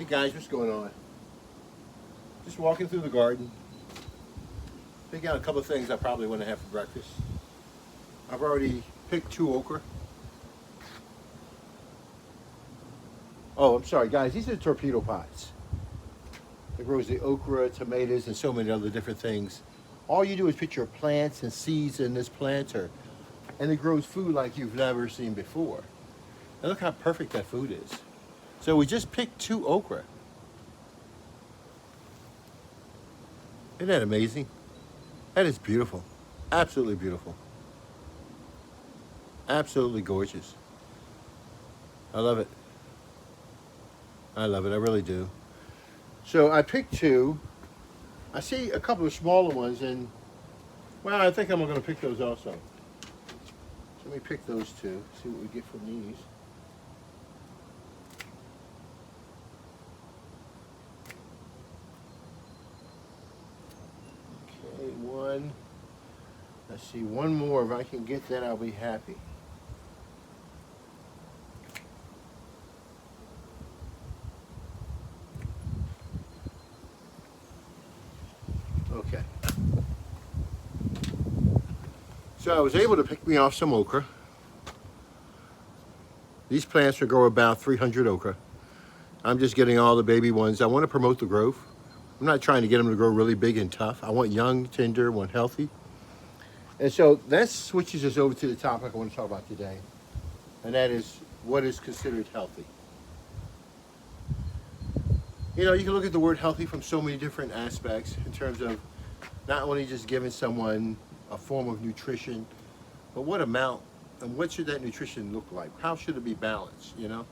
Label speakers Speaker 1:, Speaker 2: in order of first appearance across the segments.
Speaker 1: guys, what's going on? Just walking through the garden. Pick out a couple of things I probably want to have for breakfast. I've already picked 2 okra. Oh, I'm sorry guys, these are the Torpedopots. It grows the okra, tomatoes, and so many other different things. All you do is put your plants and seeds in this planter, and it grows food like you've never seen before. And look how perfect that food is. So we just picked 2 okra. Isn't that amazing? That is beautiful. Absolutely beautiful. Absolutely gorgeous. I love it. I love it, I really do. So I picked 2. I see a couple of smaller ones, and well, I think I'm going to pick those also. So let me pick those 2, see what we get from these. Okay, 1. Let's see, 1 more. If I can get that, I'll be happy. Okay. So I was able to pick me off some okra. These plants will grow about 300 okra. I'm just getting all the baby ones. I want to promote the growth. I'm not trying to get them to grow really big and tough. I want young, tender, I want healthy. And so that switches us over to the topic I want to talk about today. And that is what is considered healthy. You know, you can look at the word healthy from so many different aspects in terms of not only just giving someone a form of nutrition, but what amount and what should that nutrition look like? How should it be balanced, you know?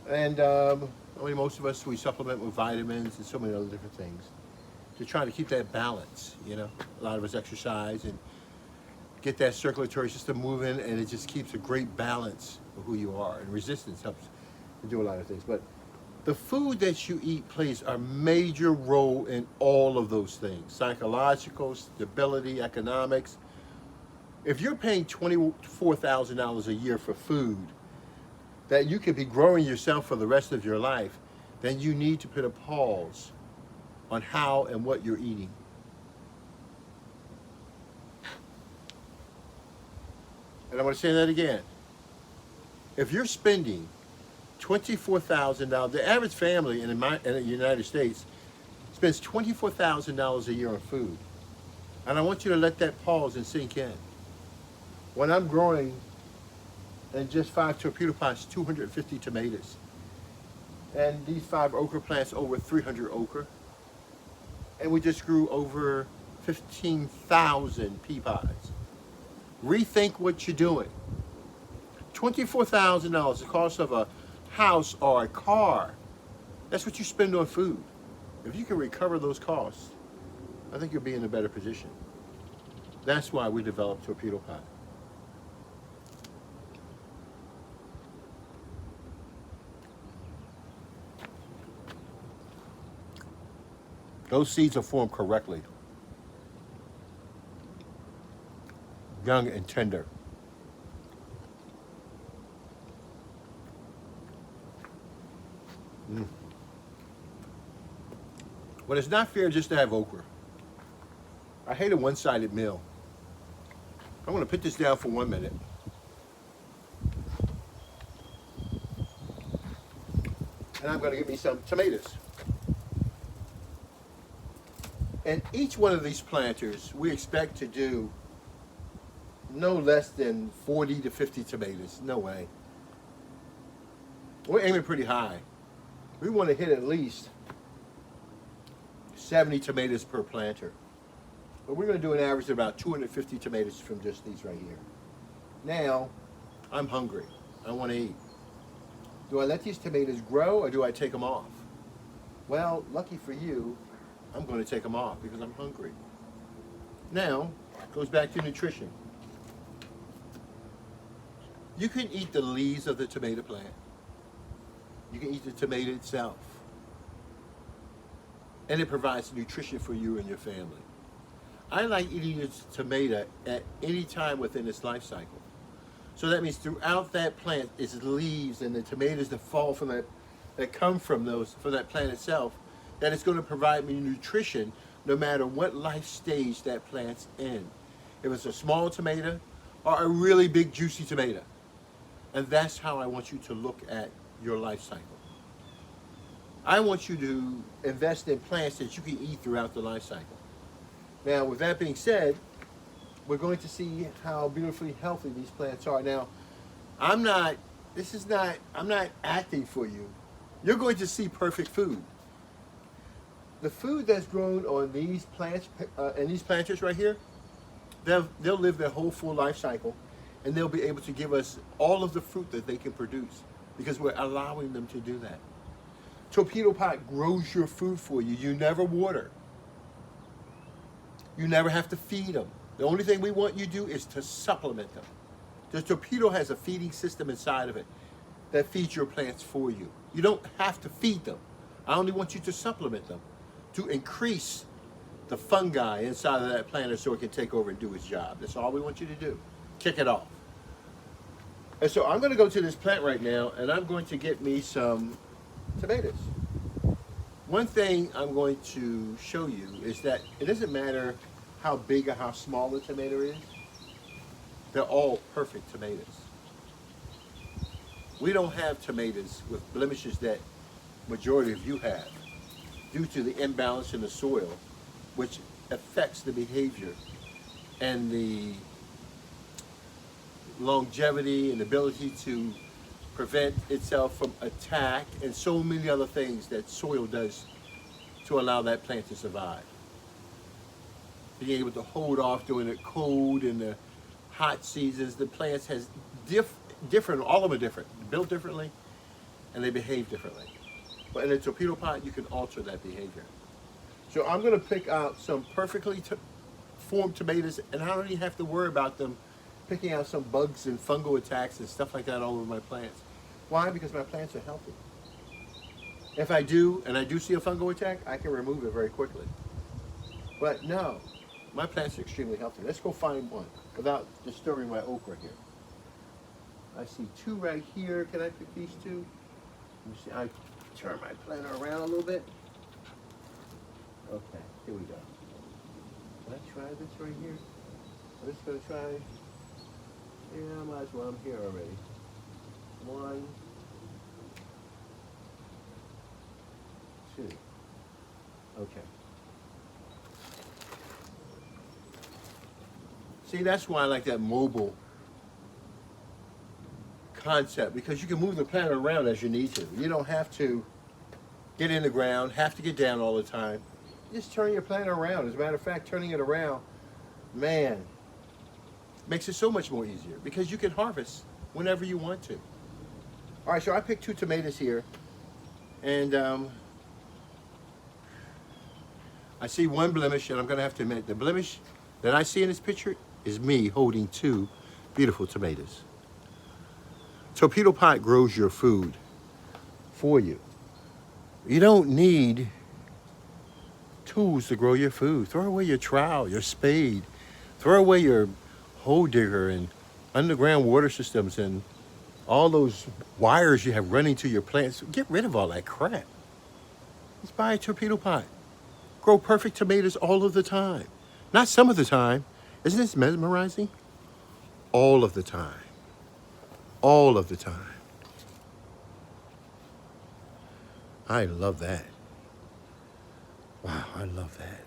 Speaker 1: And I mean, most of us, we supplement with vitamins and so many other different things to try to keep that balance, you know? A lot of us exercise and get that circulatory system moving, and it just keeps a great balance of who you are. And resistance helps to do a lot of things. But the food that you eat plays a major role in all of those things. Psychological, stability, economics. If you're paying $24,000 a year for food that you could be growing yourself for the rest of your life, then you need to put a pause on how and what you're eating. And I want to say that again. If you're spending $24,000, the average family in the United States spends $24,000 a year on food. And I want you to let that pause and sink in. When I'm growing in just 5 Torpedopots, 250 tomatoes. And these 5 okra plants, over 300 okra. And we just grew over 15,000 pea pods. Rethink what you're doing. $24,000, the cost of a house or a car. That's what you spend on food. If you can recover those costs, I think you'll be in a better position. That's why we developed Torpedopot. Those seeds are formed correctly. Young and tender. But it's not fair just to have okra. I hate a one-sided meal. I'm going to put this down for 1 minute. And I'm going to get me some tomatoes. And each one of these planters, we expect to do no less than 40 to 50 tomatoes. No way. We're aiming pretty high. We want to hit at least 70 tomatoes per planter. But we're going to do an average of about 250 tomatoes from just these right here. Now, I'm hungry. I want to eat. Do I let these tomatoes grow or do I take them off? Well, lucky for you, I'm going to take them off because I'm hungry. Now, it goes back to nutrition. You can eat the leaves of the tomato plant. You can eat the tomato itself. And it provides nutrition for you and your family. I like eating a tomato at any time within its life cycle. So that means throughout that plant, its leaves and the tomatoes that fall from that that come from that plant itself, that it's going to provide me nutrition no matter what life stage that plant's in. If it's a small tomato or a really big juicy tomato. And that's how I want you to look at your life cycle. I want you to invest in plants that you can eat throughout the life cycle. Now, with that being said, we're going to see how beautifully healthy these plants are. Now, I'm not acting for you. You're going to see perfect food. The food that's grown on these plants and these planters right here, they'll live their whole full life cycle, and they'll be able to give us all of the fruit that they can produce because we're allowing them to do that. Torpedopot grows your food for you. You never water. You never have to feed them. The only thing we want you to do is to supplement them. The Torpedo has a feeding system inside of it that feeds your plants for you. You don't have to feed them. I only want you to supplement them to increase the fungi inside of that planter so it can take over and do its job. That's all we want you to do. Kick it off. And so I'm going to go to this plant right now, and I'm going to get me some tomatoes. One thing I'm going to show you is that it doesn't matter how big or how small the tomato is. They're all perfect tomatoes. We don't have tomatoes with blemishes that majority of you have due to the imbalance in the soil, which affects the behavior and the longevity and ability to prevent itself from attack and so many other things that soil does to allow that plant to survive. Being able to hold off during the cold and the hot seasons. The plants has different, all of them are different, built differently, and they behave differently. But in a Torpedopot, you can alter that behavior. So I'm going to pick out some perfectly formed tomatoes, and I don't even have to worry about them picking out some bugs and fungal attacks and stuff like that all over my plants. Why? Because my plants are healthy. If I do, and I do see a fungal attack, I can remove it very quickly. But no, my plants are extremely healthy. Let's go find one without disturbing my okra here. I see two right here. Can I pick these two? Let me see. I turn my planter around a little bit. Okay, here we go. Can I try this right here? I'm just going to try. Yeah, I might as well. I'm here already. 1, 2. Okay. See, that's why I like that mobile concept, because you can move the planter around as you need to. You don't have to get in the ground, have to get down all the time. Just turn your planter around. As a matter of fact, turning it around, man, makes it so much more easier because you can harvest whenever you want to. All right, so I picked 2 tomatoes here, and I see one blemish, and I'm going to have to admit the blemish that I see in this picture is me holding 2 beautiful tomatoes. Torpedopot grows your food for you. You don't need tools to grow your food. Throw away your trowel, your spade. Throw away your hole digger and underground water systems and all those wires you have running to your plants. Get rid of all that crap. Just buy a Torpedopot. Grow perfect tomatoes all of the time. Not some of the time. Isn't this mesmerizing? All of the time. All of the time. I love that. Wow, I love that.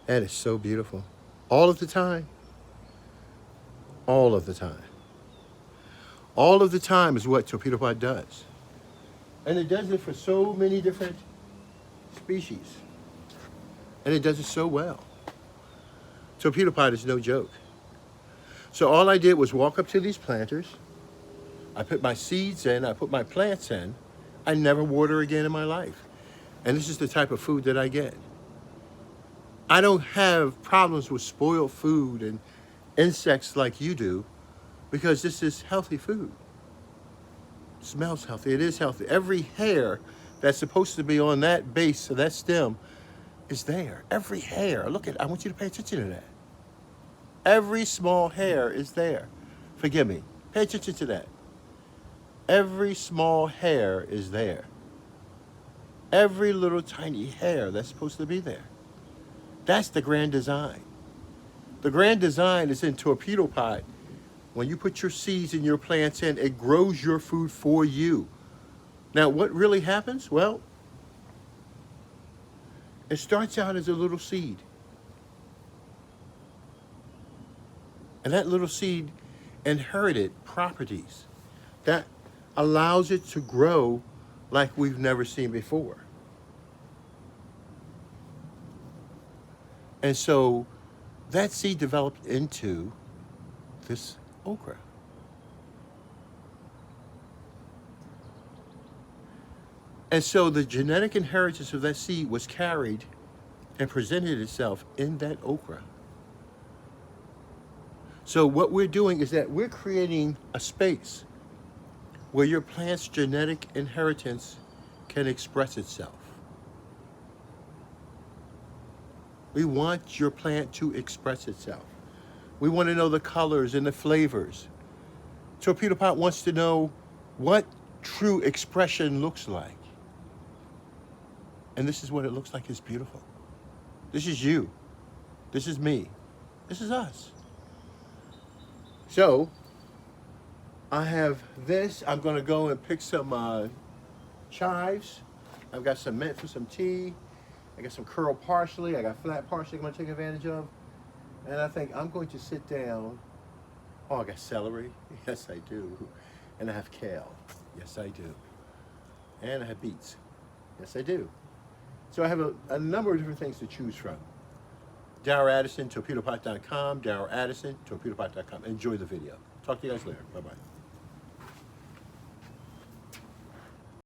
Speaker 1: That is so beautiful. All of the time. All of the time. All of the time is what Torpedopot does. And it does it for so many different species. And it does it so well. Torpedopot is no joke. So all I did was walk up to these planters. I put my seeds in, I put my plants in. I never water again in my life. And this is the type of food that I get. I don't have problems with spoiled food and insects like you do, because this is healthy food. It smells healthy, it is healthy. Every hair that's supposed to be on that base of that stem is there. Every hair, look at, I want you to pay attention to that. Every small hair is there. Forgive me, pay attention to that. Every small hair is there. Every little tiny hair that's supposed to be there. That's the grand design. The grand design is in Torpedopot. When you put your seeds and your plants in, it grows your food for you. Now, what really happens? Well, it starts out as a little seed. And that little seed inherited properties that allows it to grow like we've never seen before. And so that seed developed into this okra. And so the genetic inheritance of that seed was carried and presented itself in that okra. So what we're doing is that we're creating a space where your plant's genetic inheritance can express itself. We want your plant to express itself. We want to know the colors and the flavors. Torpedopot wants to know what true expression looks like. And this is what it looks like. It's beautiful. This is you. This is me. This is us. So, I have this. I'm going to go and pick some chives. I've got some mint for some tea. I got some curled parsley. I got flat parsley I'm going to take advantage of. And I think I'm going to sit down. Oh, I got celery. Yes, I do. And I have kale. Yes, I do. And I have beets. Yes, I do. So I have a number of different things to choose from. Darral Addison, torpedopot.com. Darral Addison, torpedopot.com. Enjoy the video. Talk to you guys later. Bye-bye.